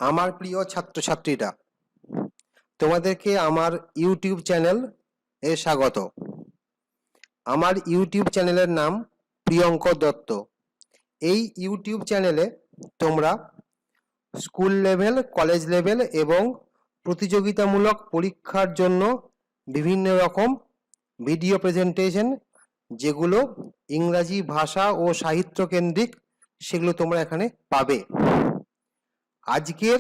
আমার প্রিয় ছাত্রছাত্রীরা, তোমাদেরকে আমার ইউটিউব চ্যানেল এ স্বাগত। আমার ইউটিউব চ্যানেলের নাম প্রিয়ঙ্কর দত্ত। এই ইউটিউব চ্যানেলে তোমরা স্কুল লেভেল, কলেজ লেভেল এবং প্রতিযোগিতামূলক পরীক্ষার জন্য বিভিন্ন রকম ভিডিও প্রেজেন্টেশন, যেগুলো ইংরাজি ভাষা ও সাহিত্য কেন্দ্রিক, সেগুলো তোমরা এখানে পাবে। আজকের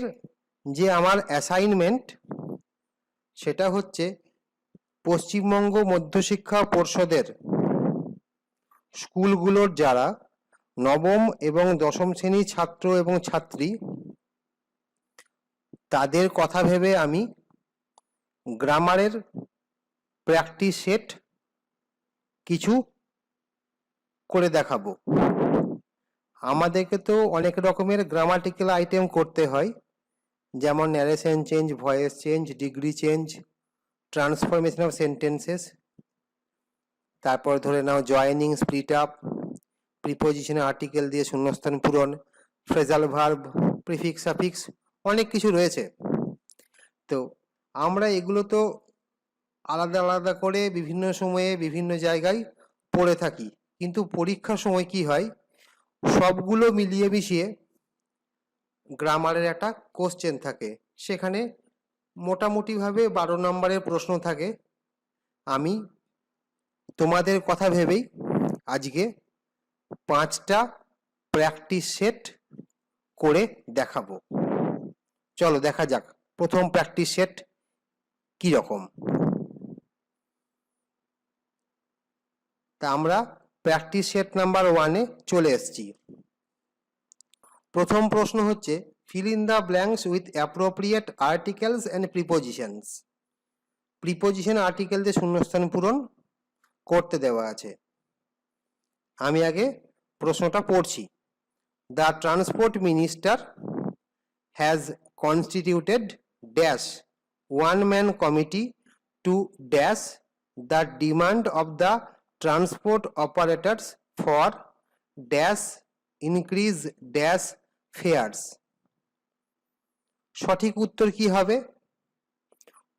যে আমার অ্যাসাইনমেন্ট, সেটা হচ্ছে পশ্চিমবঙ্গ মধ্যশিক্ষা পর্ষদের স্কুলগুলোর যারা নবম এবং দশম শ্রেণীর ছাত্র এবং ছাত্রী, তাদের কথা ভেবে আমি গ্রামারের প্র্যাকটিস সেট কিছু করে দেখাবো। আমাদেরকে তো অনেক রকমের গ্রামাটিক্যাল আইটেম করতে হয়, যেমন narration change, voice change, degree change, transformation of sentences, তারপর ধরে নাও joining, split up, preposition article দিয়ে শূন্যস্থান পূরণ, ফ্রেজাল ভার্ব, প্রিফিক্স সাফিক্স, অনেক কিছু রয়েছে। তো আমরা এগুলো তো আলাদা আলাদা করে বিভিন্ন সময়ে বিভিন্ন জায়গায় পড়ে থাকি, কিন্তু পরীক্ষার সময় কি হয়, সবগুলো মিলিয়ে মিশিয়ে গ্রামারের একটা কোশ্চেন থাকে, সেখানে মোটামুটিভাবে 12 নম্বরের প্রশ্ন থাকে। আমি তোমাদের কথা ভেবেই আজকে 5টা প্র্যাকটিস সেট করে দেখাবো। চলো দেখা যাক প্রথম প্র্যাকটিস সেট কি রকম। তা আমরা প্র্যাকটিস সেট নাম্বার 1-এ চলে এসেছি। প্রথম প্রশ্ন হচ্ছে fill in the blanks with appropriate articles and prepositions। Preposition article দিয়ে শূন্যস্থান পূরণ করতে দেওয়া আছে। আমি আগে প্রশ্নটা পড়ছি। The transport minister has constituted dash one-man committee to dash the demand of the transport operators for dash increase dash fares। সঠিক উত্তর কি হবে?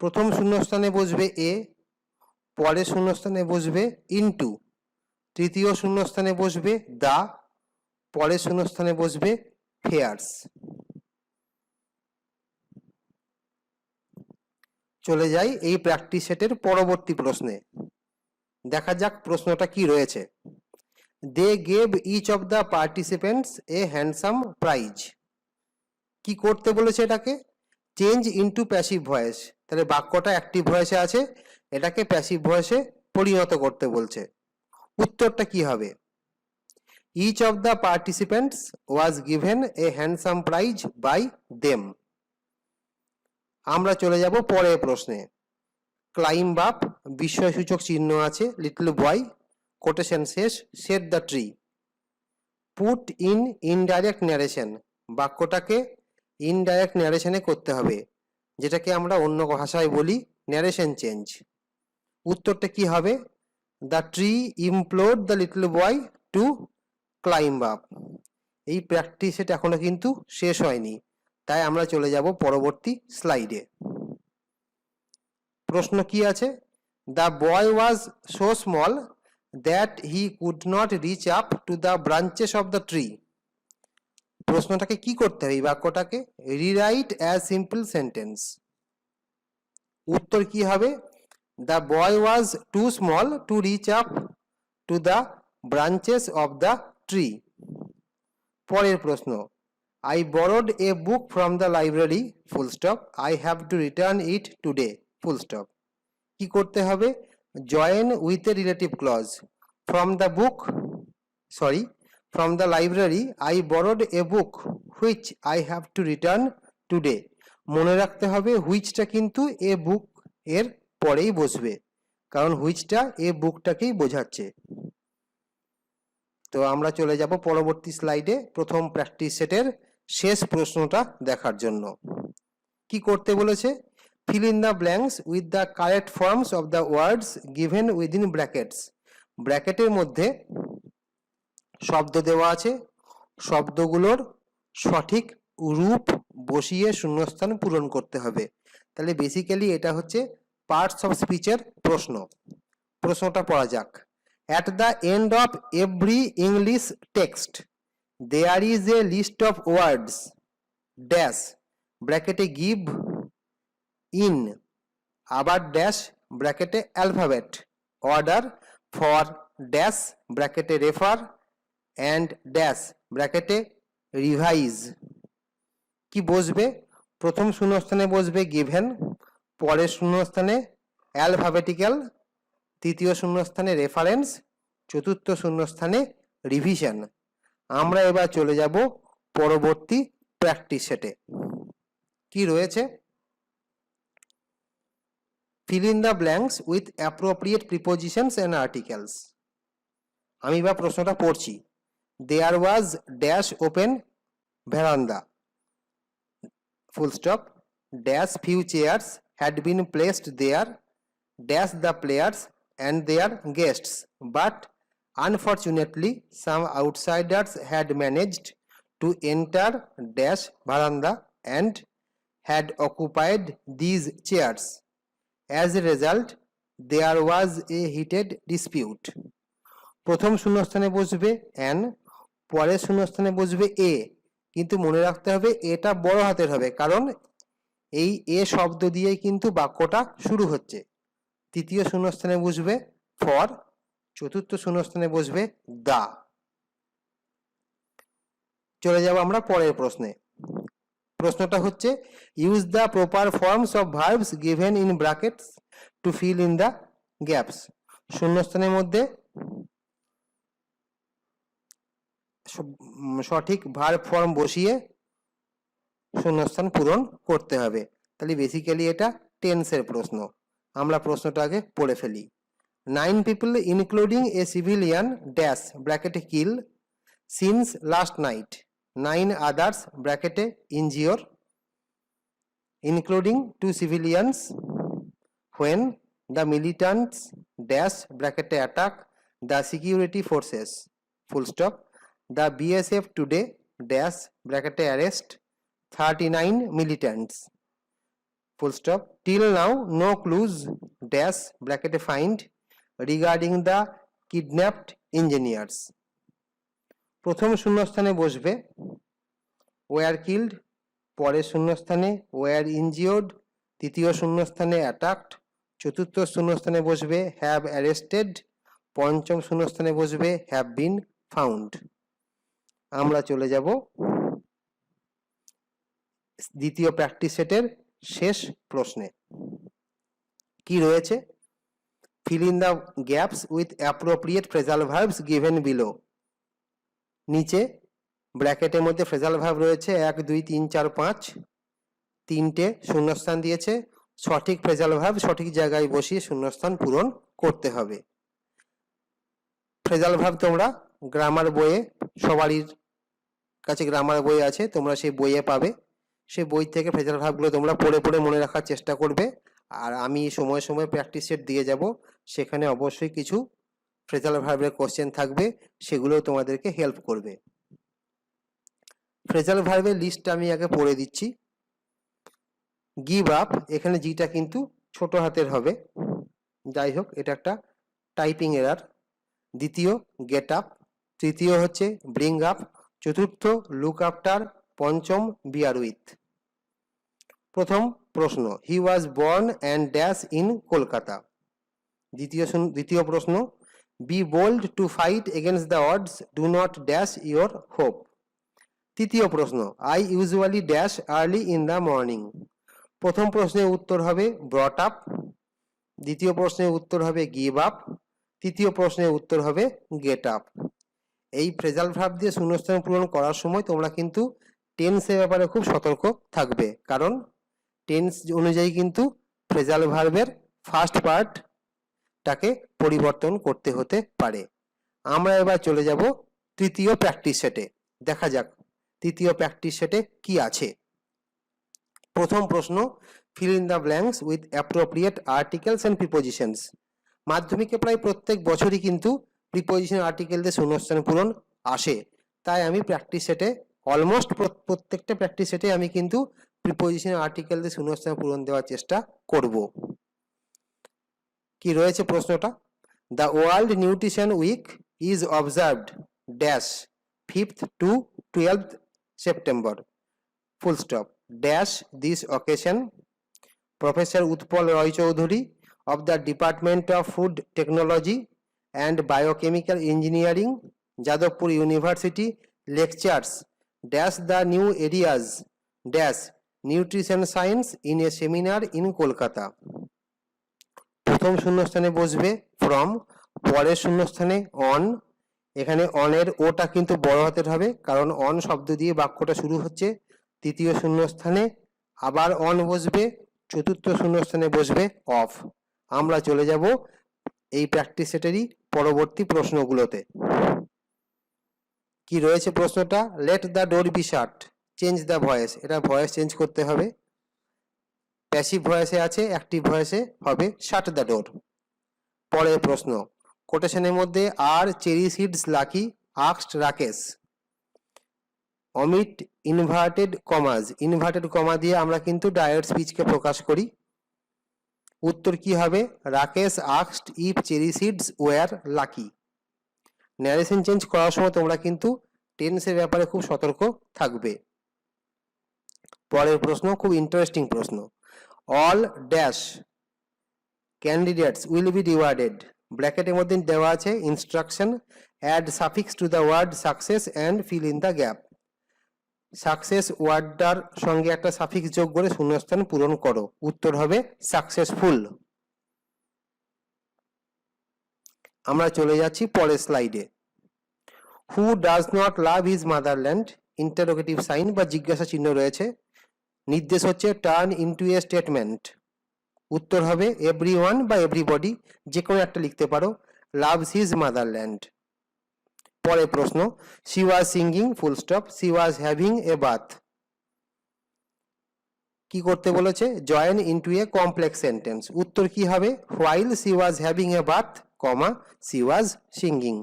প্রথম শূন্যস্থানে বসবে এ, পরে শূন্যস্থানে বসবে ইনটু, তৃতীয় শূন্যস্থানে বসবে দা, পরে শূন্যস্থানে বসবে ফেয়ার্স। চলে যাই এই প্র্যাকটিস সেটের পরবর্তী প্রশ্নে। দেখা যাক প্রশ্নটা কি রয়েছে। They gave each of the participants a handsome prize. কি করতে বলেছে এটাকে? Change into passive voice. তাহলে বাক্যটা অ্যাক্টিভ ভয়েসে আছে, এটাকে প্যাসিভ ভয়েসে পরিণত করতে বলছে। উত্তরটা কি হবে? Each of the participants was given a handsome prize by them. আমরা চলে যাব পরের প্রশ্নে। ক্লাইম্ব আপ, বিস্ময়সূচক চিহ্ন আছে, লিটল বয়, কোটেশন শেষ, set the tree. Put in indirect narration. বাক্যটাকে ইনডাইরেক্ট ন্যারেশনে করতে হবে, যেটাকে আমরা অন্য ভাষায় বলি ন্যারেশন চেঞ্জ। উত্তরটা কি হবে? The tree implored the little boy to climb up. এই প্র্যাকটিস সেট এখনো কিন্তু শেষ হয়নি, তাই আমরা চলে যাব পরবর্তী স্লাইডে। প্রশ্ন কি আছে? The boy was so small that he could not reach up to the branches of the tree. প্রশ্নটাকে কি করতে হবে? এই বাক্যটাকে রিরাইট অ্যাজ সিম্পল সেন্টেন্স। উত্তর কি হবে? The boy was too small to reach up to the branches of the tree. পরের প্রশ্ন, I borrowed a book from the library, full stop. I have to return it today, full stop. কি করতে হবে? Join with a relative clause. From the library, I borrowed a book which I have to return today. মনে রাখতে হবে হুইচটা কিন্তু এ বুক এর পরেই বসবে, কারণ হুইচটা এ বুকটাকেই বোঝাচ্ছে। তো আমরা চলে যাব পরবর্তী স্লাইডে প্রথম প্র্যাকটিস সেটের শেষ প্রশ্নটা দেখার জন্য। কি করতে বলেছে? fill in the blanks with the correct forms of the words given within brackets। ব্র্যাকেটের মধ্যে শব্দ দেওয়া আছে, শব্দগুলোর সঠিক রূপ বসিয়ে শূন্যস্থান পূরণ করতে হবে। তাহলে বেসিক্যালি এটা হচ্ছে পার্টস অফ স্পিচের প্রশ্ন। প্রশ্নটা পড়া যাক। At the end of every English text there is a list of words dash ব্র্যাকেটে গিভ ইন আবার ড্যাশ ব্র্যাকেটে অ্যালফাবেট অর্ডার ফর ড্যাশ ব্র্যাকেটে রেফার অ্যান্ড ড্যাশ ব্র্যাকেটে রিভাইজ। কি বসবে? প্রথম শূন্যস্থানে বসবে গিভেন, পরের শূন্যস্থানে অ্যালফাবেটিক্যাল, তৃতীয় শূন্যস্থানে রেফারেন্স, চতুর্থ শূন্যস্থানে রিভিশন। আমরা এবার চলে যাব পরবর্তী প্র্যাকটিস সেটে। কি রয়েছে? fill in the blanks with appropriate prepositions and articles. আমি বা প্রশ্নটা পড়ছি। There was dash open veranda full stop dash few chairs had been placed there dash the players and their guests, but unfortunately some outsiders had managed to enter dash veranda and had occupied these chairs. As a result, there was a heated dispute. প্রথম শূন্যস্থানে বসবে an, পরের শূন্যস্থানে বসবে এ, কিন্তু মনে রাখতে হবে এটা বড় হাতের হবে, কারণ এই এ শব্দ দিয়েই কিন্তু বাক্যটা শুরু হচ্ছে। তৃতীয় শূন্যস্থানে বসবে ফর, চতুর্থ শূন্যস্থানে বসবে দা। চলে যাব আমরা পরের প্রশ্নে। প্রশ্নটা হচ্ছে use the proper forms of verbs given in brackets to fill in the gaps. শূন্যস্থানের মধ্যে সঠিক ভার্ব ফর্ম বসিয়ে শূন্যস্থান পূরণ করতে হবে। তাহলে বেসিক্যালি এটা টেন্সের প্রশ্ন। আমরা প্রশ্নটা আগে পড়ে ফেলি। 9 people including a civilian dash ব্র্যাকেটে কিল since last night. 9 others ব্র্যাকেটে injure including 2 civilians when the militants dash ব্র্যাকেটে attack the security forces full stop. The BSF today dash ব্র্যাকেটে arrest 39 militants full stop. Till now no clues dash ব্র্যাকেটে find regarding the kidnapped engineers. প্রথম শূন্যস্থানে বসবে were killed, পরের শূন্যস্থানে war injured, তৃতীয় শূন্যস্থানে অ্যাটাকড, চতুর্থ শূন্যস্থানে বসবে হ্যাভ অ্যারেস্টেড, পঞ্চম শূন্যস্থানে বসবে হ্যাভ বিন ফাউন্ড। আমরা চলে যাব দ্বিতীয় প্র্যাকটিস সেটের শেষ প্রশ্নে। কি রয়েছে? fill in the gaps with appropriate phrasal verbs given below. নিচে ব্র্যাকেটের মধ্যে ফ্রেজাল ভার্ব রয়েছে 1 2 3 4 5, তিনটে শূন্যস্থান দিয়েছে। সঠিক ফ্রেজাল ভার্ব সঠিক জায়গায় বসিয়ে শূন্যস্থান পূরণ করতে হবে। ফ্রেজাল ভার্ব তোমরা গ্রামার বইয়ে, সবারই কাছে গ্রামার বই আছে, তোমরা সেই বইয়ে পাবে। সেই বই থেকে ফ্রেজাল ভার্বগুলো তোমরা পড়ে পড়ে মনে রাখার চেষ্টা করবে। আর আমি সময় সময় প্র্যাকটিস সেট দিয়ে যাব, সেখানে অবশ্যই কিছু ফ্রেজাল ভার্বের কোশ্চেন থাকবে, সেগুলো তোমাদেরকে হেল্প করবে। ফ্রেজাল ভার্বের লিস্ট আমি আগে পড়ে দিচ্ছি। গিভ আপ, এখানে জিটা কিন্তু ছোট হাতের হবে, যাই হোক এটা একটা টাইপিং এরার। দ্বিতীয় গেট আপ, তৃতীয় হচ্ছে ব্রিং আপ, চতুর্থ লুক আফটার, পঞ্চম বিয়ার উইথ। প্রথম প্রশ্ন, he was born and dash in Kolkata. দ্বিতীয় প্রশ্ন, be bold to fight against the odds, do not dash your hope. তৃতীয় প্রশ্ন, I usually dash early in the morning. প্রথম প্রশ্নের উত্তর হবে ব্রট আপ, দ্বিতীয় প্রশ্নের উত্তর হবে গিভ আপ, তৃতীয় প্রশ্নের উত্তর হবে গেট আপ। এই ফ্রেজাল ভার্ব দিয়ে শূন্যস্থান পূরণ করার সময় তোমরা কিন্তু টেন্সের ব্যাপারে খুব সতর্ক থাকবে, কারণ টেন্স অনুযায়ী কিন্তু ফ্রেজাল ভার্বের ফার্স্ট পার্টটাকে পরিবর্তন করতে হতে পারে। আমরা এবার চলে যাব তৃতীয় প্র্যাকটিস সেটে। দেখা যাক তৃতীয় প্র্যাকটিস সেটে কি আছে। প্রথম প্রশ্ন, fill in the blanks with appropriate articles and prepositions. মাধ্যমিকে প্রায় প্রত্যেক বছরই কিন্তু প্রিপোজিশন আর্টিকেল দিয়ে শূন্যস্থান পূরণ আসে, তাই আমি প্র্যাকটিস সেটে অলমোস্ট প্রত্যেকটা প্র্যাকটিস সেটে আমি কিন্তু প্রিপোজিশন আর্টিকেল দিয়ে শূন্যস্থান পূরণ দেওয়ার চেষ্টা করব। কি রয়েছে প্রশ্নটা? The world nutrition week is observed dash 5th to 12th September full stop dash this occasion. Professor Utpal Roy Choudhury of the Department of Food Technology and Biochemical Engineering, Jadavpur University, lectures dash the new areas dash nutrition science in a seminar in Kolkata. প্রথম শূন্যস্থানে বসবে from, পরের শূন্যস্থানে on. এখানে অনের ওটা কিন্তু বড় হাতের হবে, কারণ অন শব্দ দিয়ে বাক্যটা শুরু হচ্ছে। তৃতীয় শূন্যস্থানে আবার অন বসবে, চতুর্থ শূন্যস্থানে বসবে অফ। আমরা চলে যাব এই প্র্যাকটিস সেটেরই পরবর্তী প্রশ্নগুলোতে। কি রয়েছে প্রশ্নটা? Let the door be shut, change the voice. এটা ভয়েস চেঞ্জ করতে হবে। প্যাসিভ ভয়েসে আছে, অ্যাক্টিভ ভয়েসে হবে শাট দ্য ডোর। পরের প্রশ্ন, কোটেশনের মধ্যে are cherry seeds lucky asked Rakesh. Omit inverted commas, inverted comma দিয়ে আমরা কিন্তু ডাইরেক্ট স্পিচকে প্রকাশ করি। উত্তর কি হবে? Rakesh asked if cherry seeds were lucky. Narration change করার সময় তোমরা কিন্তু টেন্সের ব্যাপারে খুব সতর্ক থাকবে। পরের প্রশ্ন খুব ইন্টারেস্টিং প্রশ্ন। All dash candidates will be rewarded, ব্র্যাকেটের মধ্যে দেওয়া আছে instruction add suffix to the word success and fill in the gap. Success ওয়ার্ডটার সঙ্গে একটা সাফিক্স যোগ করে শূন্যস্থান পূরণ করো। উত্তর হবে সাকসেসফুল। আমরা চলে যাচ্ছি পরের স্লাইডে। Who does not love his motherland, interrogative sign বা জিজ্ঞাসা চিহ্ন রয়েছে। নির্দেশ হচ্ছে টার্ন ইনটু এ স্টেটমেন্ট। উত্তর হবে এভরিওয়ান বা এভরিবডি, যে কোনো একটা লিখতে পারো। Loves his motherland. পরের প্রশ্ন, she was singing full stop she was having a bath. কি করতে বলেছে? Join into a complex sentence. উত্তর কি হবে? While she was having a bath comma she was singing.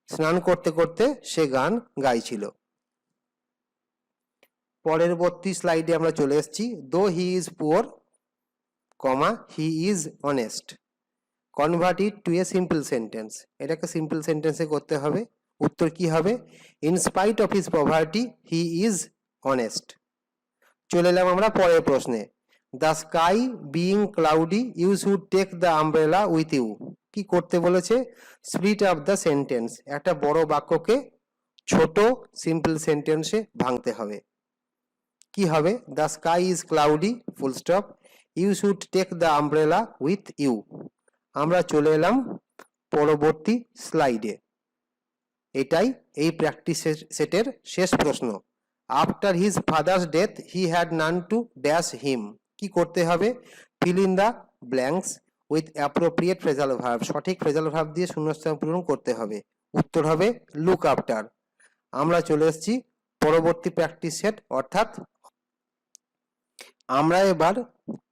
স্নান করতে করতে সে গান গাইছিল। পরবর্তী স্লাইডে আমরা চলে এসেছি। Though he is poor comma he is honest. Convert it to a simple sentence. এটাকে সিম্পল সেন্টেন্সে করতে হবে। উত্তর কি হবে? In spite of his poverty he is honest. চলে এলাম আমরা পরের প্রশ্নে। The sky being cloudy you should take the umbrella with you. কি করতে বলেছে? Split up the sentence. একটা বড় বাক্যকে ছোট সিম্পল সেন্টেন্সে ভাঙতে হবে। কি হবে? The sky is cloudy full stop you should take the umbrella with you. আমরা চলে এলাম পরবর্তী স্লাইডে। এটাই এই প্র্যাকটিস সেটের শেষ প্রশ্ন। After his father's death he had naan to dash him. কি করতে হবে? Feel in the blanks with appropriate phrasal verb. সঠিক ফ্রেজাল ভার্ব দিয়ে শূন্যস্থান পূরণ করতে হবে। উত্তর হবে লুক আফটার। আমরা চলে এসেছি পরবর্তী প্র্যাকটিস সেট, অর্থাৎ আমরা এবার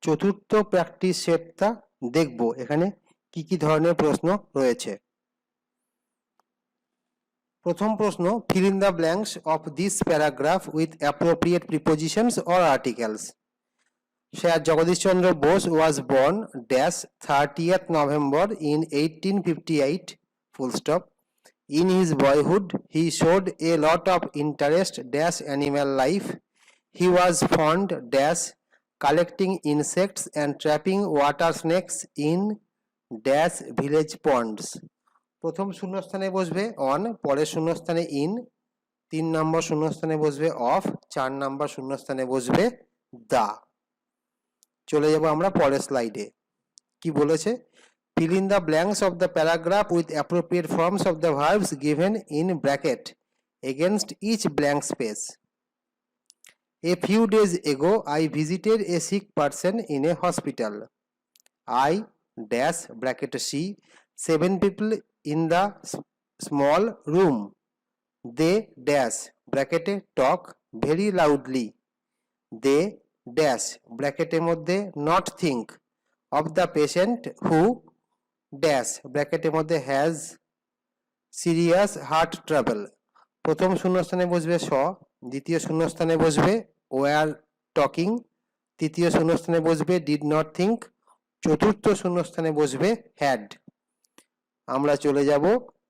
চতুর্থ প্র্যাকটিস সেটটা দেখব। এখানে কি কি ধরনের প্রশ্ন রয়েছে। প্রথম প্রশ্ন, fill in the blanks of this paragraph with appropriate prepositions or articles. Sir Jagadish Chandra Bose was born dash 30th November in 1858 full stop. In his boyhood he showed a lot of interest dash animal life. He was fond dash collecting insects and trapping water snakes in dash village ponds. প্রথম শূন্যস্থানে বসবে on, পরের শূন্যস্থানে in, 3 নম্বর শূন্যস্থানে বসবে of, 4 নম্বর শূন্যস্থানে বসবে দা। চলে যাব আমরা পরের স্লাইডে। কি বলেছে? fill in the blanks of the paragraph with appropriate forms of the verbs given in bracket against each blank space. A few days ago I visited a sick person in a hospital. I dash bracket see 7 people in the small room. They dash bracket talk very loudly. They dash bracket মধ্যে not think of the patient who dash bracket মধ্যে has serious heart trouble. প্রথম শূন্যস্থানে বসবে স, দ্বিতীয় শূন্যস্থানে বসবে were talking, তৃতীয় শূন্যস্থানে বসবে ডিড নট থিঙ্ক, চতুর্থ শূন্যস্থানে বসবে হ্যাড। আমরা চলে যাব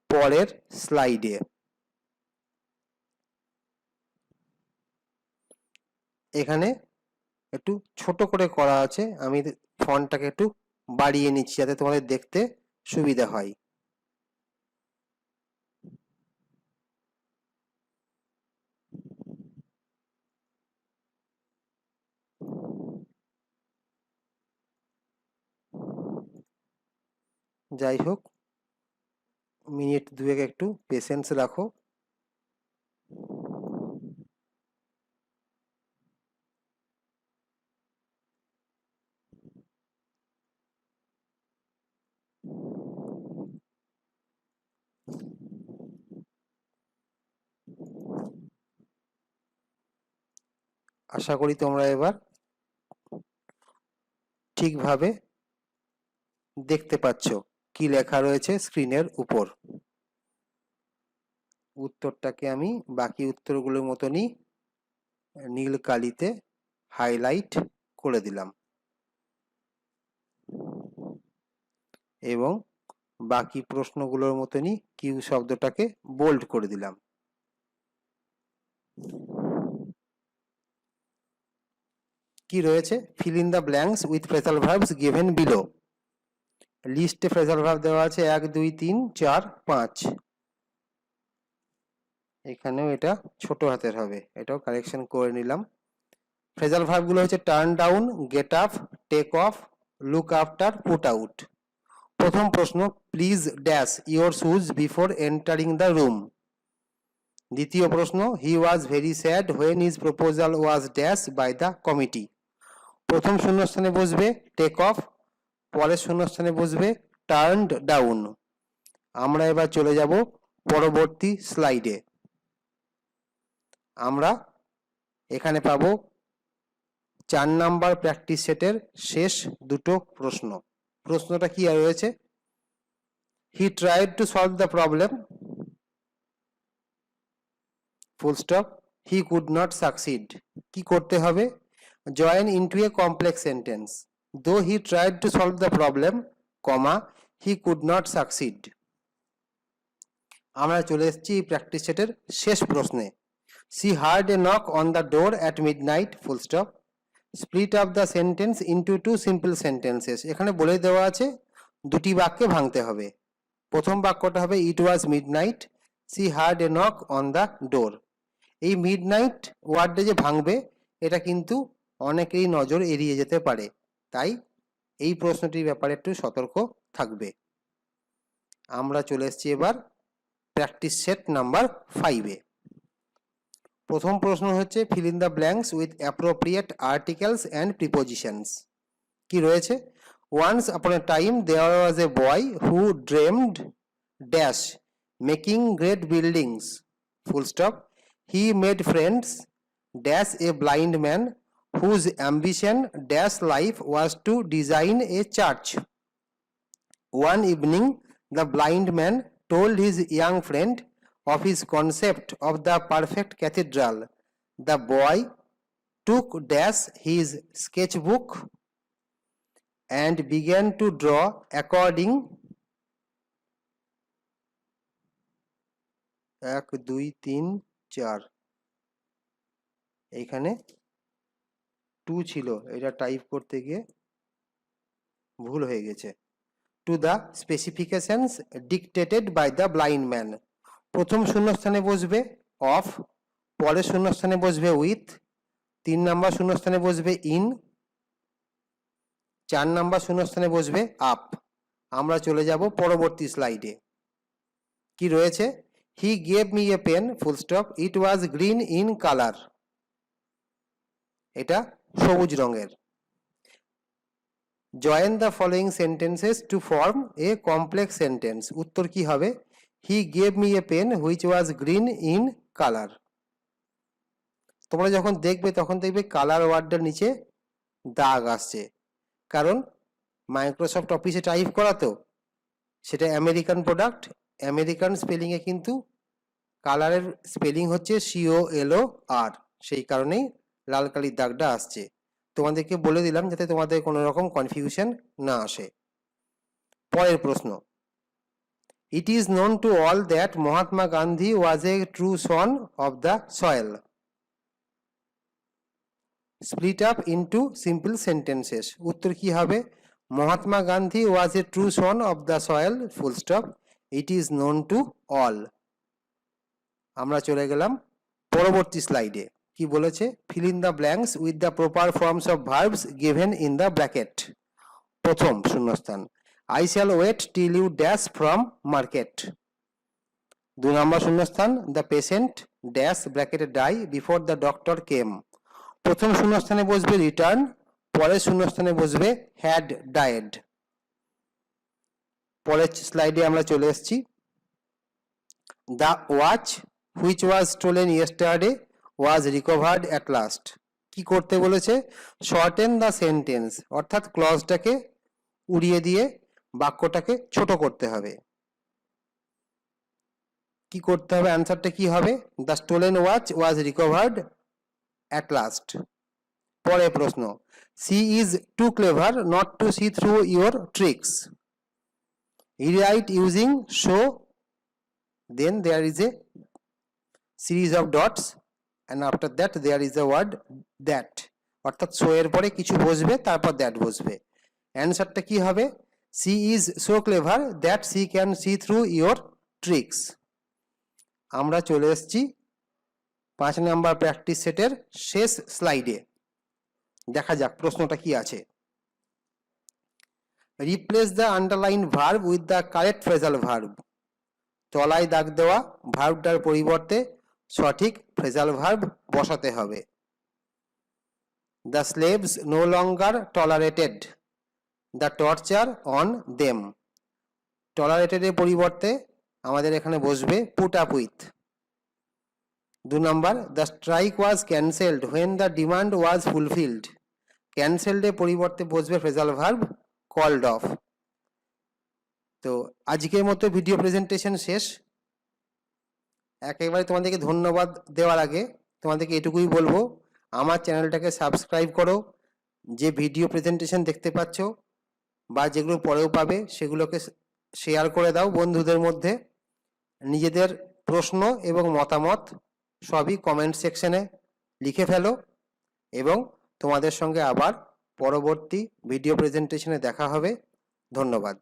পরের স্লাইডে। এখানে একটু ছোট করে করা আছে, আমি ফন্টটাকে একটু বাড়িয়ে নিচ্ছি যাতে তোমাদের দেখতে সুবিধা হয়। যাই হোক, মিনিট দুয়েক একটু পেশেন্স রাখো। আশা করি তোমরা এবার ঠিকভাবে দেখতে পাচ্ছ কি লেখা রয়েছে স্ক্রিনের উপর। উত্তরটাকে আমি বাকি উত্তরগুলোর মতনই নীল কালিতে হাইলাইট করে দিলাম এবং বাকি প্রশ্নগুলোর মতনই কিউ শব্দটাকে বোল্ড করে দিলাম। কি রয়েছে? Feel in the blanks with phrasal verbs given below. লিস্টে ফ্রেজাল ভার্ব দেওয়া আছে 1 2 3 4 5। এখানেও এটা ছোট হাতের হবে, এটাও কারেকশন করে নিলাম। ফ্রেজাল ভার্বগুলো হচ্ছে turn down, get up, take off, look after, put out. প্রথম প্রশ্ন, please dash your shoes before entering the room. দ্বিতীয় প্রশ্ন, he was very sad when his proposal was dash by the committee. প্রথম শূন্যস্থানে বসবে take off, পরের শূন্যস্থানে বসবে টার্নড ডাউন। আমরা এবার চলে যাব পরবর্তী স্লাইডে। আমরা এখানে পাবো 4 নাম্বার প্র্যাকটিস সেটের শেষ দুটো প্রশ্ন। প্রশ্নটা কি রয়েছে? He tried to solve the problem, full stop, he could not succeed. কি করতে হবে? Join into a complex sentence, though he tried to solve the problem, comma, he could not succeed. আমরা চলে এসেছি প্র্যাকটিস সেটের শেষ প্রশ্নে। She heard a knock on the door at midnight, full stop, split up the sentence into two simple sentences. এখানে বলে দেওয়া আছে দুটি বাক্যে ভাঙতে হবে। প্রথম বাক্যটা হবে it was midnight, she heard a knock on the door. এই মিডনাইট ওয়ার্ডটা যে ভাঙবে এটা কিন্তু অনেকেরই নজর এড়িয়ে যেতে পারে, তাই এই প্রশ্নটির ব্যাপারে একটু সতর্ক থাকবে। আমরা চলে এসেছি এবার প্র্যাকটিস সেট নাম্বার 5-এ। প্রথম প্রশ্ন হচ্ছে fill in the blanks with appropriate articles and prepositions. কি রয়েছে? Once upon a time there was a boy who dreamed dash making great buildings, full stop, he made friends dash a blind man whose ambition dash life was to design a church. One evening, the blind man told his young friend of his concept of the perfect cathedral. The boy took dash his sketchbook and began to draw according 1 2 3 4 এইখানে 2 ছিল, এটা type করতে গিয়ে ভুল হয়ে গেছে। To the specifications dictated by the blind man. প্রথম শূন্যস্থানে বসবে অফ, পরের শূন্যস্থানে বসবে উইথ, 3 নাম্বার শূন্যস্থানে বসবে ইন, 4 নাম্বার শূন্যস্থানে বসবে আপ। আমরা চলে যাব পরবর্তী স্লাইডে। কি রয়েছে? He gave me a pen, full stop, it was green in colour. এটা সবুজ রঙের। Join the following sentences to form a complex sentence. উত্তর কি হবে? He gave me a pen which was green in colour. তোমরা যখন দেখবে তখন দেখবে কালার ওয়ার্ডটার নিচে দাগ আসছে, কারণ মাইক্রোসফট অফিসে টাইপ করা তো, সেটা আমেরিকান প্রোডাক্ট, আমেরিকান স্পেলিংয়ে কিন্তু কালারের স্পেলিং হচ্ছে COLOR, সেই কারণেই লাল কালির দাগটা আসছে। তোমাদেরকে বলে দিলাম যাতে তোমাদের কোনো রকম কনফিউশন না আসে। পরের প্রশ্ন, it is known to all that Mahatma Gandhi was a true son of the soil. Split up into simple sentences. উত্তর কি হবে? Mahatma Gandhi was a true son of the soil, full stop, it is known to all. আমরা চলে গেলাম পরবর্তী স্লাইডে। কি বলেছে? Fill in the blanks with the proper forms of verbs given in the bracket. প্রথম শূন্যস্থান, I shall wait till you dash from market. 2 number শূন্যস্থান, দ্য পেশেন্ট ড্যাশ ব্র্যাকেটে die before the doctor came. প্রথম শূন্যস্থানে বসবে return, পরের শূন্যস্থানে বসবে হ্যাড ডায়েড। পরের স্লাইডে আমরা চলে এসেছি। The watch which was stolen yesterday was recovered at last. কি করতে বলেছে? শর্টেন দ্য সেন্টেন্স, অর্থাৎ ক্লজটাকে উড়িয়ে দিয়ে বাক্যটাকে ছোট করতে হবে। কি করতে হবে? অ্যান্সারটা কি হবে? The stolen watch was recovered at last. পরের প্রশ্ন, she is too clever not to see through your tricks. Rewrite using so, then there is a series of dots and after that there is a word that, অর্থাৎ show এর পরে কিছু বসবে, তারপর that বসবে। অ্যান্সারটা কি হবে? She is so clever that she can see through your tricks. আমরা চলে এসেছি 5 নাম্বার প্র্যাকটিস সেটের শেষ স্লাইডে। দেখা যাক প্রশ্নটা কি আছে। Replace the underline verb with the correct phrasal verb. তলায় দাগ দেওয়া ভার্বটার পরিবর্তে সঠিক ফ্রেজাল ভার্ব বসাতে হবে। The slaves no longer tolerated the torture on them. টলারেটেডের পরিবর্তে আমাদের এখানে বসবে put up with. 2 number, the strike was cancelled when the demand was fulfilled. ক্যান্সেলডের পরিবর্তে বসবে ফ্রেজাল ভার্ব কল্ড অফ। তো আজকের মতো ভিডিও প্রেজেন্টেশন শেষ। একেবারে তোমাদেরকে ধন্যবাদ দেওয়ার আগে তোমাদেরকে এটুকুই বলবো, আমার চ্যানেলটাকে সাবস্ক্রাইব করো। যে ভিডিও প্রেজেন্টেশন দেখতে পাচ্ছ বা যেগুলো পরেও পাবে সেগুলোকে শেয়ার করে দাও বন্ধুদের মধ্যে। নিজেদের প্রশ্ন এবং মতামত সবই কমেন্ট সেকশনে লিখে ফেলো এবং তোমাদের সঙ্গে আবার পরবর্তী ভিডিও প্রেজেন্টেশনে দেখা হবে। ধন্যবাদ।